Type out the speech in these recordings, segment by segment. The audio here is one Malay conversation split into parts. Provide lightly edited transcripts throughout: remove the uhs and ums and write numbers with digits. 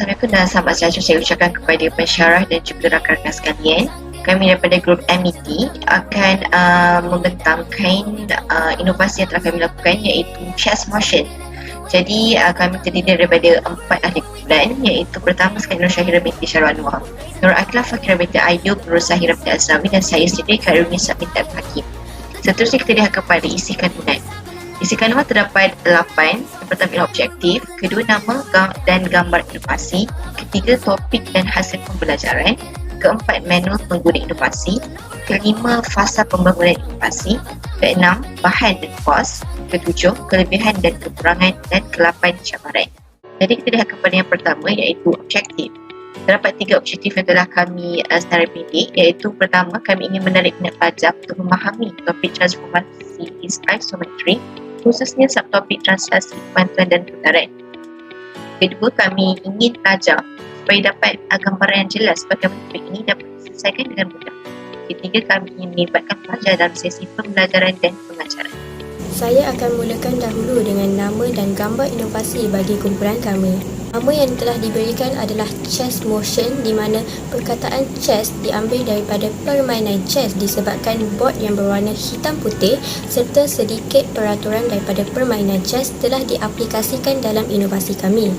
Assalamualaikum dan selamat sejahtera saya ucapkan kepada pensyarah dan juga rakan-rakan sekalian. Kami daripada grup MET akan membentangkan inovasi yang telah kami lakukan, iaitu chess motion. Jadi kami terdiri daripada 4 ahli kumpulan, iaitu pertama sekali Nur Syahira binti Syarul Anwar, Nur Akhlaf Fakirah binti Ayub, Nur Zahira binti Azami, dan saya sendiri Khairunisa binti Hakim. Seterusnya kita lihat kepada isi kandungan. Isi kandungan terdapat 8. Yang pertama ialah objektif, kedua nama dan gambar inovasi, ketiga topik dan hasil pembelajaran, keempat manual pengguna inovasi, kelima fasa pembangunan inovasi, keenam bahan dan kos, ketujuh kelebihan dan kekurangan, dan ke-8 cabaran. Jadi kita lihat kepada yang pertama, iaitu objektif. Terdapat 3 objektif yang telah kami secara pendek, iaitu pertama, kami ingin menarik minat pelajar untuk memahami topik transformasi isometrik, khususnya subtopik translasi, bantuan dan putaran. Kedua, kami ingin pelajar supaya dapat gambaran yang jelas bagaimana topik ini dapat diselesaikan dengan mudah. Ketiga, kami ingin melibatkan pelajar dalam sesi pembelajaran dan pengajaran. Saya akan mulakan dahulu dengan nama dan gambar inovasi bagi kumpulan kami. Nama yang telah diberikan adalah chess motion, di mana perkataan chess diambil daripada permainan chess disebabkan board yang berwarna hitam putih serta sedikit peraturan daripada permainan chess telah diaplikasikan dalam inovasi kami.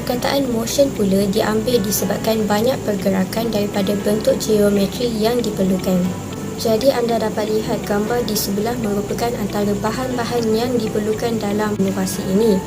Perkataan motion pula diambil disebabkan banyak pergerakan daripada bentuk geometri yang diperlukan. Jadi anda dapat lihat gambar di sebelah merupakan antara bahan-bahan yang diperlukan dalam inovasi ini.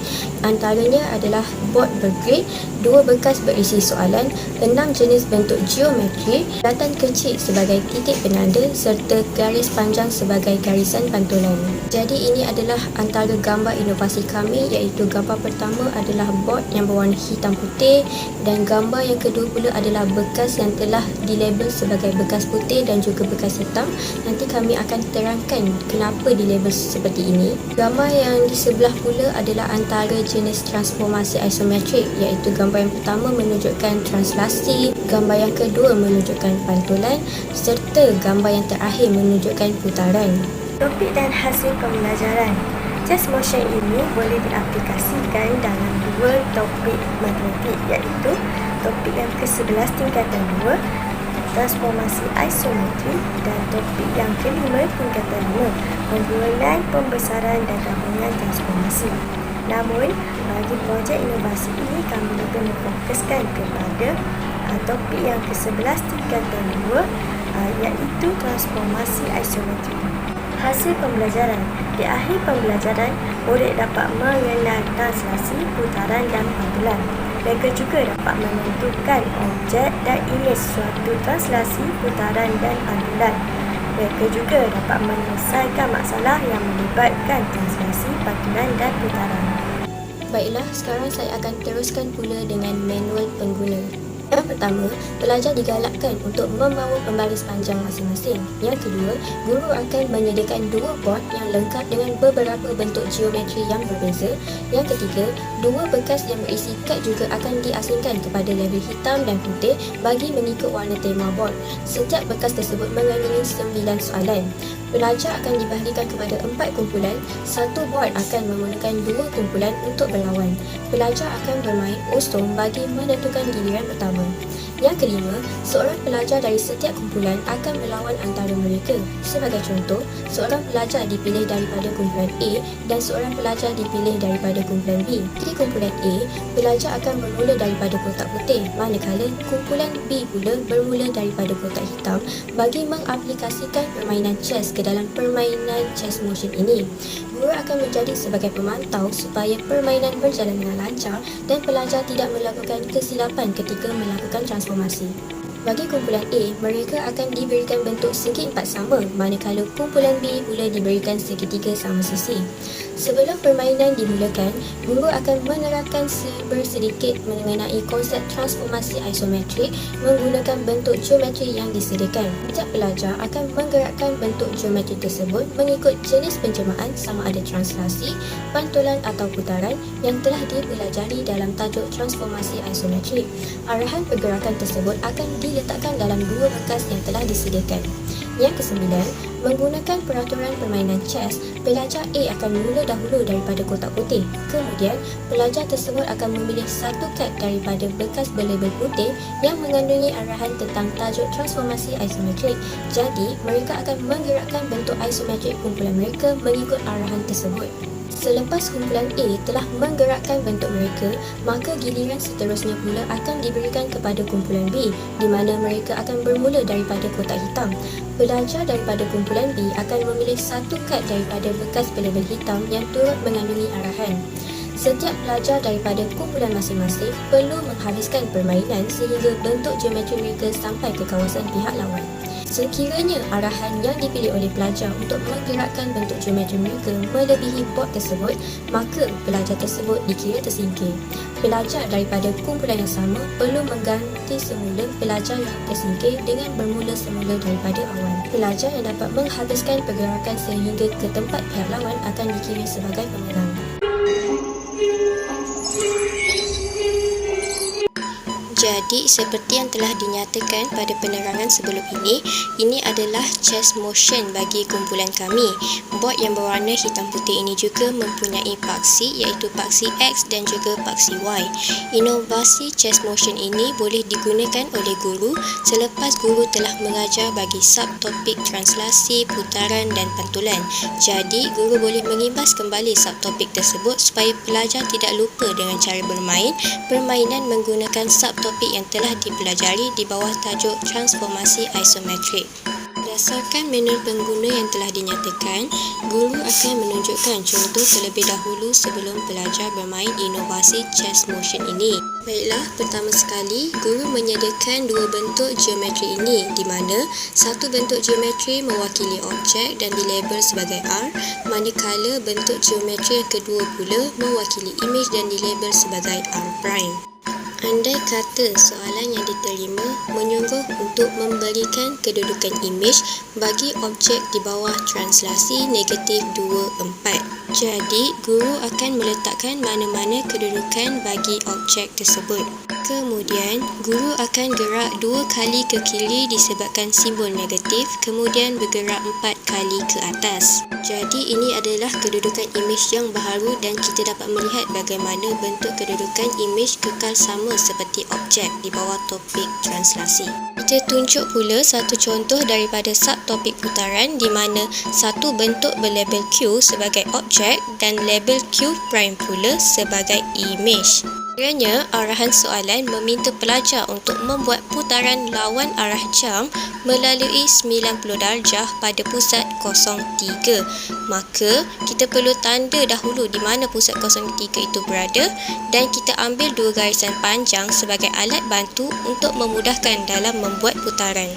Antaranya adalah bord bergrid, 2 berkas berisi soalan, 6 jenis bentuk geometri, daratan kecil sebagai titik penanda serta garis panjang sebagai garisan pantulan. Jadi ini adalah antara gambar inovasi kami, iaitu gambar pertama adalah bord yang berwarna hitam putih dan gambar yang kedua pula adalah bekas yang telah dilabel sebagai bekas putih dan juga bekas hitam. Nanti kami akan terangkan kenapa dilabel seperti ini. Gambar yang di sebelah pula adalah antara jenis transformasi isometrik, iaitu gambar yang pertama menunjukkan translasi, gambar yang kedua menunjukkan pantulan serta gambar yang terakhir menunjukkan putaran. Topik dan hasil pembelajaran. Chess motion ini boleh diaplikasikan dalam 2 topik matematik, iaitu topik yang ke-11 tingkatan 2, transformasi isometri, dan topik yang kelima tingkatan 5, penggunaan pembesaran dan gabungan transformasi. Namun, bagi projek inovasi ini kami lebih memfokuskan kepada topik yang ke-11 tingkatan 2, iaitu transformasi isometri. Hasil pembelajaran. Di akhir pembelajaran, murid dapat mengenal translasi, putaran dan pantulan. Mereka juga dapat menentukan objek dan imej suatu translasi, putaran dan pantulan. Mereka juga dapat menyelesaikan masalah yang melibatkan translasi, pantulan dan putaran. Baiklah, sekarang saya akan teruskan pula dengan manual pengguna. Yang pertama, pelajar digalakkan untuk membawa pembaris panjang masing-masing. Yang kedua, guru akan menyediakan 2 board yang lengkap dengan beberapa bentuk geometri yang berbeza. Yang ketiga, 2 bekas yang berisi kad juga akan diasingkan kepada label hitam dan putih bagi mengikut warna tema board. Setiap bekas tersebut mengandungi 9 soalan. Pelajar akan dibahagikan kepada 4 kumpulan. 1 board akan menggunakan 2 kumpulan untuk berlawan. Pelajar akan bermain usung bagi menentukan giliran pertama. Yang kelima, seorang pelajar dari setiap kumpulan akan melawan antara mereka. Sebagai contoh, seorang pelajar dipilih daripada kumpulan A dan seorang pelajar dipilih daripada kumpulan B. Di kumpulan A, pelajar akan bermula daripada kotak putih, manakala kumpulan B pula bermula daripada kotak hitam bagi mengaplikasikan permainan chess ke dalam permainan chess motion ini. Guru akan menjadi sebagai pemantau supaya permainan berjalan dengan lancar dan pelajar tidak melakukan kesilapan ketika melakukan transformasi. Bagi kumpulan A, mereka akan diberikan bentuk segi 4 sama, manakala kumpulan B pula diberikan segitiga sama sisi. Sebelum permainan dimulakan, guru akan menerangkan sedikit mengenai konsep transformasi isometrik menggunakan bentuk geometri yang disediakan. Setiap pelajar akan menggerakkan bentuk geometri tersebut mengikut jenis penjermaan sama ada translasi, pantulan atau putaran yang telah dipelajari dalam tajuk transformasi isometrik. Arahan pergerakan tersebut akan diletakkan dalam dua bekas yang telah disediakan. Yang kesembilan, menggunakan peraturan permainan chess, pelajar A akan mula dahulu daripada kotak putih. Kemudian, pelajar tersebut akan memilih satu kad daripada bekas berlabel putih yang mengandungi arahan tentang tajuk transformasi isometrik. Jadi, mereka akan menggerakkan bentuk isometrik kumpulan mereka mengikut arahan tersebut. Selepas kumpulan A telah menggerakkan bentuk mereka, maka giliran seterusnya pula akan diberikan kepada kumpulan B, di mana mereka akan bermula daripada kotak hitam. Pelajar daripada kumpulan B akan memilih satu kad daripada bekas berlabel hitam yang turut mengandungi arahan. Setiap pelajar daripada kumpulan masing-masing perlu menghabiskan permainan sehingga bentuk geometri mereka sampai ke kawasan pihak lawan. Sekiranya arahan yang dipilih oleh pelajar untuk menggerakkan bentuk geometri mereka melebihi bot tersebut, maka pelajar tersebut dikira tersingkir. Pelajar daripada kumpulan yang sama perlu mengganti semula pelajar yang tersingkir dengan bermula semula daripada awal. Pelajar yang dapat menghabiskan pergerakan sehingga ke tempat pihak lawan akan dikira sebagai pemenang. Jadi, seperti yang telah dinyatakan pada penerangan sebelum ini adalah chess motion bagi kumpulan kami. Bot yang berwarna hitam putih ini juga mempunyai paksi, iaitu paksi X dan juga paksi Y. Inovasi chess motion ini boleh digunakan oleh guru selepas guru telah mengajar bagi subtopik translasi, putaran dan pantulan. Jadi, guru boleh mengimbas kembali subtopik tersebut supaya pelajar tidak lupa dengan cara bermain permainan menggunakan subtopik yang telah dipelajari di bawah tajuk transformasi isometrik. Berdasarkan menu pengguna yang telah dinyatakan, guru akan menunjukkan contoh terlebih dahulu sebelum pelajar bermain inovasi chess motion ini. Baiklah, pertama sekali, guru menyediakan dua bentuk geometri ini di mana satu bentuk geometri mewakili objek dan dilabel sebagai R, manakala bentuk geometri yang kedua pula mewakili imej dan dilabel sebagai R'. Andai kata soalan yang diterima menyungguh untuk memberikan kedudukan imej bagi objek di bawah translasi negatif 24. Jadi, guru akan meletakkan mana-mana kedudukan bagi objek tersebut. Kemudian, guru akan gerak 2 kali ke kiri disebabkan simbol negatif, kemudian bergerak 4 kali ke atas. Jadi, ini adalah kedudukan imej yang baharu dan kita dapat melihat bagaimana bentuk kedudukan imej kekal sama seperti objek di bawah topik translasi. Kita tunjuk pula satu contoh daripada subtopik putaran di mana satu bentuk berlabel Q sebagai objek dan label Q' pula sebagai imej. Kiranya arahan soalan meminta pelajar untuk membuat putaran lawan arah jam melalui 90 darjah pada pusat 03. Maka, kita perlu tanda dahulu di mana pusat 03 itu berada dan kita ambil dua garisan panjang sebagai alat bantu untuk memudahkan dalam membuat putaran.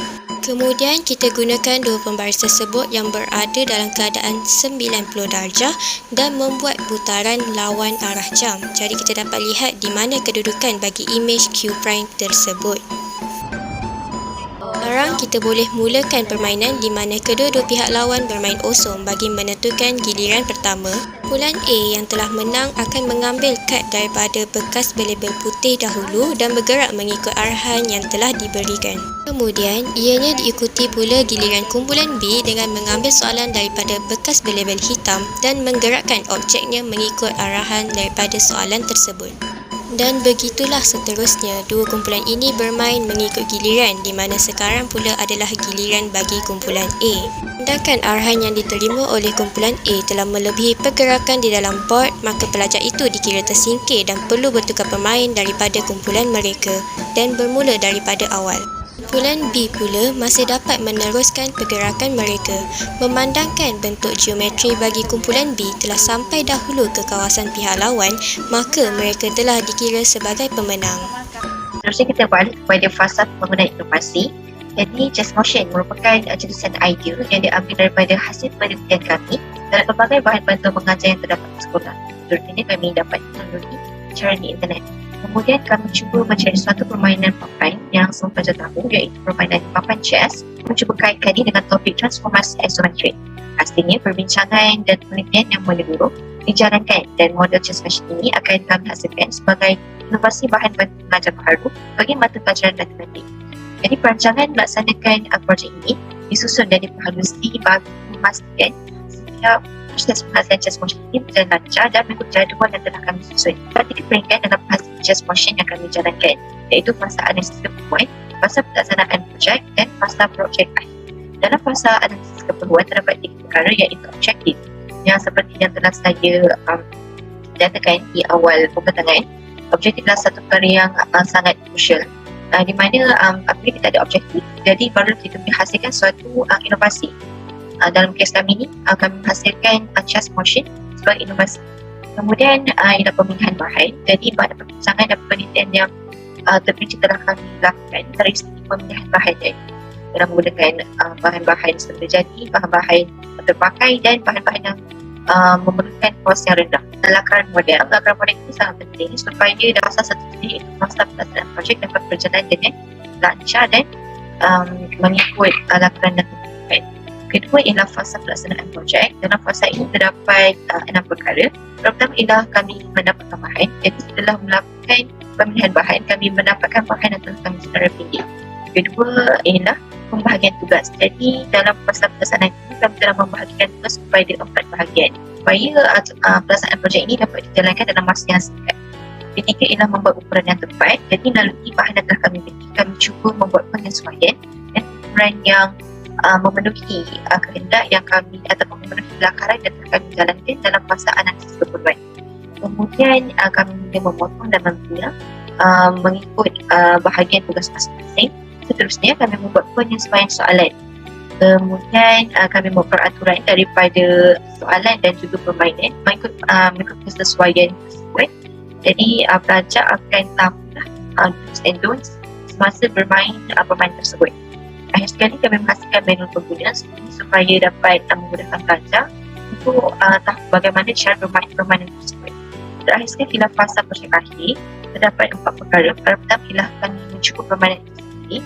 Kemudian kita gunakan dua pembaris tersebut yang berada dalam keadaan 90 darjah dan membuat putaran lawan arah jam. Jadi kita dapat lihat di mana kedudukan bagi imej Q' tersebut. Sekarang kita boleh mulakan permainan di mana kedua-dua pihak lawan bermain osong bagi menentukan giliran pertama. Kumpulan A yang telah menang akan mengambil kad daripada bekas berlabel putih dahulu dan bergerak mengikut arahan yang telah diberikan. Kemudian, ianya diikuti pula giliran kumpulan B dengan mengambil soalan daripada bekas berlabel hitam dan menggerakkan objeknya mengikut arahan daripada soalan tersebut. Dan begitulah seterusnya, dua kumpulan ini bermain mengikut giliran di mana sekarang pula adalah giliran bagi kumpulan A. Tindakan arahan yang diterima oleh kumpulan A telah melebihi pergerakan di dalam bot, maka pelajar itu dikira tersingkir dan perlu bertukar pemain daripada kumpulan mereka dan bermula daripada awal. Kumpulan B pula masih dapat meneruskan pergerakan mereka. Memandangkan bentuk geometri bagi kumpulan B telah sampai dahulu ke kawasan pihak lawan, maka mereka telah dikira sebagai pemenang. Seterusnya kita balik kepada fasa pembangunan inovasi. Jadi, chess motion merupakan jenis idea yang diambil daripada hasil penelitian kami dalam pelbagai bahan bantu mengajar yang terdapat di sekolah. Terutamanya kami dapat melalui cara di internet. Kemudian kami cuba mencari suatu permainan papan yang semua pelajar tahu, iaitu permainan papan chess. Kami cuba kaitkan ini dengan topik transformasi isometrik. Pastinya perbincangan dan penelitian yang menyeluruh dijalankan dan model chess machine ini akan kami hasilkan sebagai inovasi bahan bantu mengajar baharu bagi mata pelajaran matematik. Jadi perancangan melaksanakan projek ini disusun dan diperhalusi bagi memastikan setiap proses penghasilan chess motion ini berjalan lancar dan mengikut jadual yang telah kami susun. Ada 3 peringkat dalam fasa chess motion yang kami jalankan, iaitu fasa analisis keperluan, fasa pelaksanaan projek dan fasa projek akhir. Dalam fasa analisis keperluan terdapat 3 perkara, iaitu objektif yang seperti yang telah saya nyatakan di awal pembentangan. Objektif adalah satu perkara yang sangat crucial, di mana apabila kita ada objektif, jadi baru kita menghasilkan suatu inovasi. Dalam kes kami ini, kami menghasilkan chess motion sebagai inovasi. Kemudian ialah pemilihan bahan. Jadi pada perbincangan dan penelitian yang terperinci telah kami lakukan dari segi pemilihan bahan dalam menggunakan bahan-bahan sumber jadi, bahan-bahan terpakai dan bahan-bahan yang memerlukan kos yang rendah. Lakaran model ini sangat penting supaya dalam fasa satu ini, iaitu fasa pelaksanaan projek, dapat berjalan dengan lancar dan mengikut lakaran dan kebutuhan. Kedua ialah fasa pelaksanaan projek. Dalam fasa ini terdapat 6 perkara. Pertama ialah kami mendapatkan bahan. Jadi setelah melakukan pemilihan bahan, kami mendapatkan bahan yang telah kami secara pilih. Kedua ialah pembahagian tugas. Jadi dalam fasa pelaksanaan ini, kami telah membahagikan tugas kepada 4 bahagian supaya pelaksanaan projek ini dapat dijalankan dalam masa yang singkat. Ketiga ialah membuat ukuran yang tepat. Jadi melalui bahan yang telah kami beri, kami cuba membuat penyesuaian dan ukuran yang memenuhi kehendak yang kami ataupun memenuhi lakaran yang telah kami jalankan dalam fasa analisis keperluan. Kemudian kami mula memotong dan membina mengikut bahagian tugas masing-masing. Seterusnya kami membuat penyesuaian soalan. Kemudian kami membuat peraturan daripada soalan dan juga permainan mengikut kesesuaian tersebut. Jadi pelajar akan tahu do's and don'ts semasa bermain permainan tersebut. Akhir sekali kami menghasilkan manual pengguna supaya dapat memudahkan pelajar untuk tahu bagaimana cara bermain permainan tersebut. Terakhir sekali ialah fasa projek akhir. Terdapat 4 perkara. Pertama ialah kami mencuba permainan itu sendiri.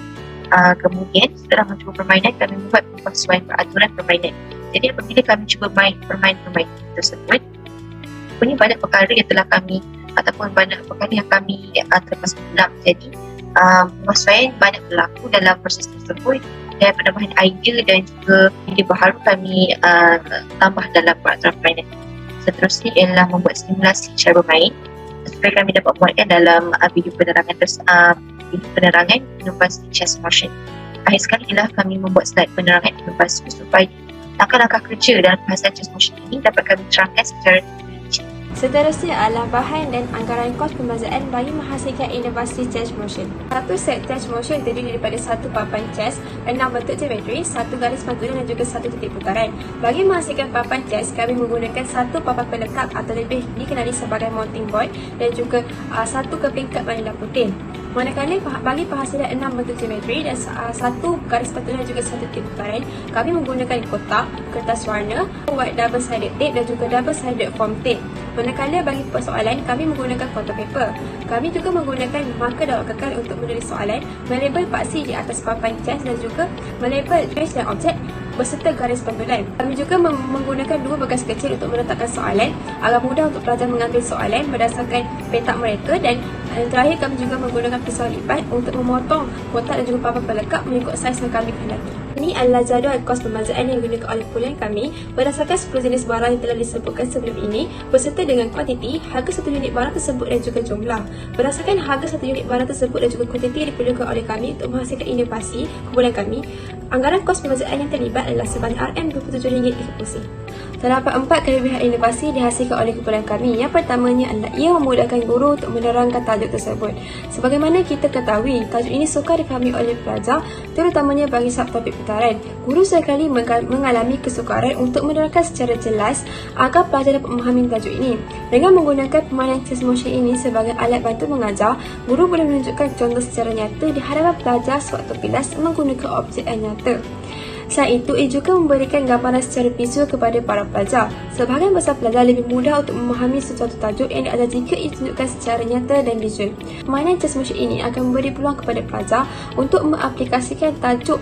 Kemudian setelah mencuba permainan, kami membuat penyesuaian peraturan permainan. Jadi apabila kami cuba main permainan tersebut, punya banyak perkara yang telah kami ataupun banyak perkara yang kami terpaksa ulang. Jadi penyesuaian banyak berlaku dalam proses tersebut dan penambahan idea dan juga ide baharu kami tambah dalam peraturan permainan. Seterusnya ialah membuat simulasi cara bermain supaya kami dapat membuatkan dalam video penerangan inovasi chess motion. Akhir sekali ialah kami membuat slide penerangan inovasi supaya langkah-langkah kerja dalam bahasan chess motion ini dapat kami terangkan secara rinci. Seterusnya adalah bahan dan anggaran kos pemazaan bagi menghasilkan inovasi chess motion. Satu set chess motion terdiri daripada satu papan chess, 6 bentuk geometri, satu garis pantulan dan juga satu titik putaran. Bagi menghasilkan papan chess, kami menggunakan satu papan pelekat atau lebih dikenali sebagai mounting board dan juga satu keping kad manila putih. Manakala bagi penghasilan 6 bentuk geometri dan satu garis pantulan dan juga satu titik putaran, kami menggunakan kotak, kertas warna, white double-sided tape dan juga double-sided foam tape. Manakala bagi persoalan, kami menggunakan photo paper. Kami juga menggunakan marker daur kekal untuk menulis soalan, melabel paksi di atas papan chess dan juga melabel trace dan objek beserta garis pantulan. Kami juga menggunakan 2 bagas kecil untuk meletakkan soalan agar mudah untuk pelajar mengambil soalan berdasarkan petak mereka, dan terakhir kami juga menggunakan pisau lipat untuk memotong kotak dan juga papan pelekat mengikut saiz yang kami kehendaki. Ini adalah jadual kos pemazaan yang digunakan oleh puluhan kami berdasarkan 10 jenis barang yang telah disebutkan sebelum ini beserta dengan kuantiti, harga satu unit barang tersebut dan juga jumlah. Berdasarkan harga satu unit barang tersebut dan juga kuantiti yang diperlukan oleh kami untuk menghasilkan inovasi kumpulan kami, anggaran kos pemazaan yang terlibat adalah sebanyak RM27.30. Terdapat 4 kelebihan inovasi dihasilkan oleh kumpulan kami. Yang pertamanya adalah ia memudahkan guru untuk menerangkan tajuk tersebut. Sebagaimana kita ketahui, tajuk ini sukar difahami oleh pelajar, terutamanya bagi subtopik putaran. Guru sekali mengalami kesukaran untuk menerangkan secara jelas agar pelajar dapat memahami tajuk ini. Dengan menggunakan permainan chess motion ini sebagai alat bantu mengajar, guru boleh menunjukkan contoh secara nyata di hadapan pelajar sewaktu kelas menggunakan objek yang nyata. Selain itu, ia juga memberikan gambaran secara visual kepada para pelajar. Sebahagian besar pelajar lebih mudah untuk memahami sesuatu tajuk yang ada jika ia ditunjukkan secara nyata dan visual. Permainan chess motion ini akan memberi peluang kepada pelajar untuk mengaplikasikan tajuk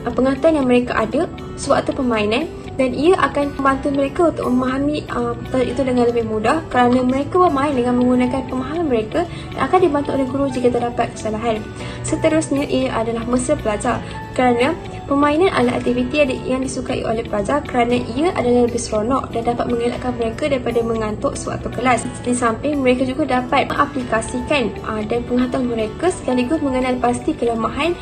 pengetahuan yang mereka ada sewaktu permainan dan ia akan membantu mereka untuk memahami tajuk itu dengan lebih mudah kerana mereka bermain dengan menggunakan pemahaman mereka dan akan dibantu oleh guru jika terdapat kesalahan. Seterusnya, ia adalah mesra pelajar kerana permainan adalah aktiviti yang disukai oleh pelajar kerana ia adalah lebih seronok dan dapat mengelakkan mereka daripada mengantuk sewaktu kelas. Di samping, mereka juga dapat mengaplikasikan dan pengetahuan mereka sekaligus mengenal pasti kelemahan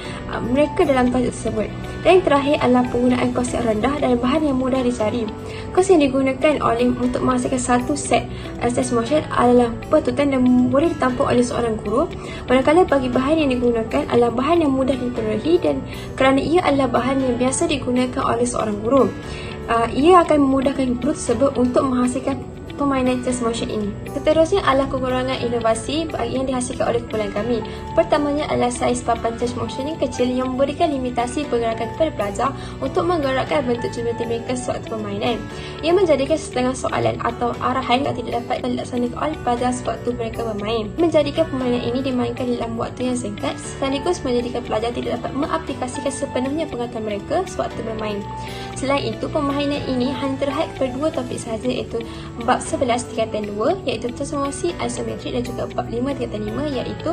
mereka dalam tajuk tersebut. Dan yang terakhir adalah penggunaan kos yang rendah dan bahan yang mudah dicari. Kos yang digunakan untuk menghasilkan satu set test motion adalah betutan dan boleh ditampung oleh seorang guru, manakala bagi bahan yang digunakan adalah bahan yang mudah diperolehi dan kerana ia adalah bahan yang biasa digunakan oleh seorang guru, ia akan memudahkan guru tersebut untuk menghasilkan permainan chess motion ini. Seterusnya adalah kekurangan inovasi yang dihasilkan oleh kumpulan kami. Pertamanya adalah saiz papan chess motion yang kecil yang memberikan limitasi pergerakan kepada pelajar untuk menggerakkan bentuk jemati mereka sewaktu permainan. Ia menjadikan setengah soalan atau arahan yang tidak dapat dilaksanakan oleh pelajar sewaktu mereka bermain. Menjadikan permainan ini dimainkan dalam waktu yang singkat sekaligus menjadikan pelajar tidak dapat mengaplikasikan sepenuhnya pengetahuan mereka sewaktu bermain. Selain itu, permainan ini hanya terhad kepada dua topik sahaja, iaitu bab 11 tingkatan 2 iaitu transformasi isometrik dan juga bab 5 tingkatan 5 iaitu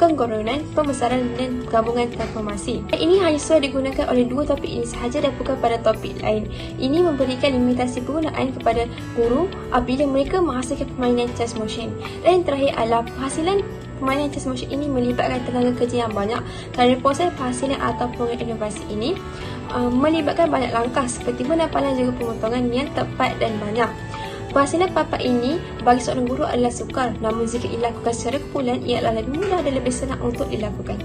kenggorengan, pembesaran dan gabungan transformasi. Ini hanya sudah digunakan oleh dua topik ini sahaja dan bukan pada topik lain. Ini memberikan limitasi penggunaan kepada guru apabila mereka menghasilkan permainan chess motion. Dan yang terakhir adalah penghasilan permainan chess motion ini melibatkan tenaga kerja yang banyak kerana proses penghasilan atau pengembangan inovasi ini melibatkan banyak langkah seperti penampalan juga pemotongan yang tepat dan banyak. Penghasilan papan ini bagi seorang guru adalah sukar, namun jika dilakukan secara kumpulan ia adalah lebih mudah dan lebih senang untuk dilakukan.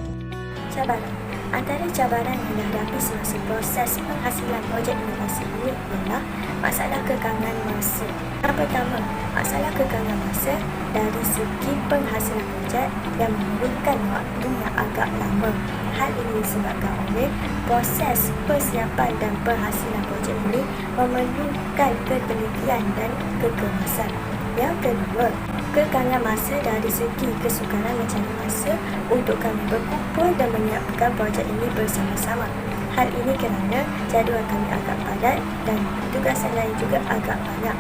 Cabaran. Antara cabaran yang dihadapi semasa proses penghasilan projek inovasi ini ialah masalah kekangan masa. Yang pertama, masalah kekangan masa dari segi penghasilan projek yang memerlukan waktu yang agak lama. Hal ini disebabkan oleh proses persiapan dan penghasilan projek ini memerlukan ketelitian dan kekemasan. Yang kedua, kekangan masa dari segi kesukaran mencari masa untuk kami berkumpul dan menyiapkan projek ini bersama-sama. Hal ini kerana jadual kami agak padat dan tugasan lain juga agak banyak.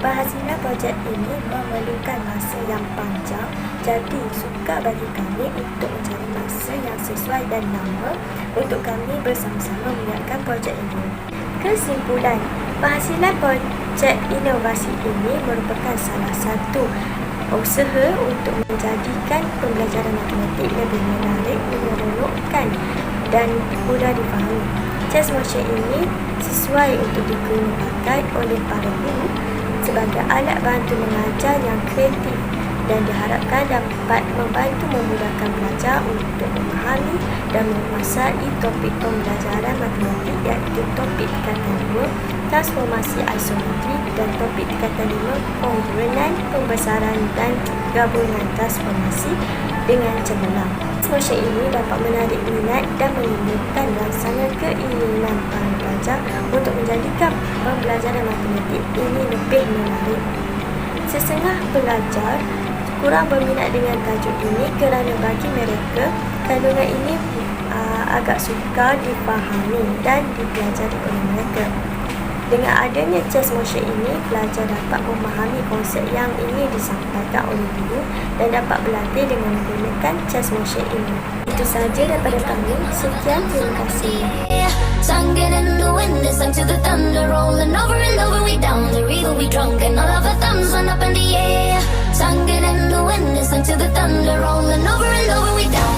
Penghasilan projek ini memerlukan masa yang panjang, jadi sukar bagi kami untuk mencari masa yang sesuai dan lama untuk kami bersama-sama menyiapkan projek ini. Kesimpulan, penghasilan projek inovasi ini merupakan salah satu usaha untuk menjadikan pembelajaran matematik lebih menarik, menyeronokkan dan mudah difahami. Chess motion ini sesuai untuk digunakan oleh para guru sebagai alat bantu mengajar yang kreatif dan diharapkan dapat membantu memudahkan pelajar untuk memahami dan menguasai topik pembelajaran matematik iaitu topik tingkatan 2, transformasi isometrik dan topik tingkatan 5, kongruenan, pembesaran dan gabungan transformasi dengan cemerlang. Motion ini dapat menarik minat dan menimbulkan laksana keinginan para pelajar untuk menjadikan pembelajaran matematik ini lebih menarik. Setengah pelajar kurang berminat dengan tajuk ini kerana bagi mereka kandungan ini agak sukar difahami dan dipelajari oleh mereka. Dengan adanya chess motion ini, pelajar dapat memahami konsep yang ingin disampaikan oleh guru dan dapat berlatih dengan menggunakan chess motion ini. Itu sahaja daripada kami. Sekian, terima kasih. Singing in the wind, listen to the thunder rolling over and over. We down the river, we drunk and all of our thumbs went up in the air. Singing in the wind, listen to the thunder rolling over and over. We down.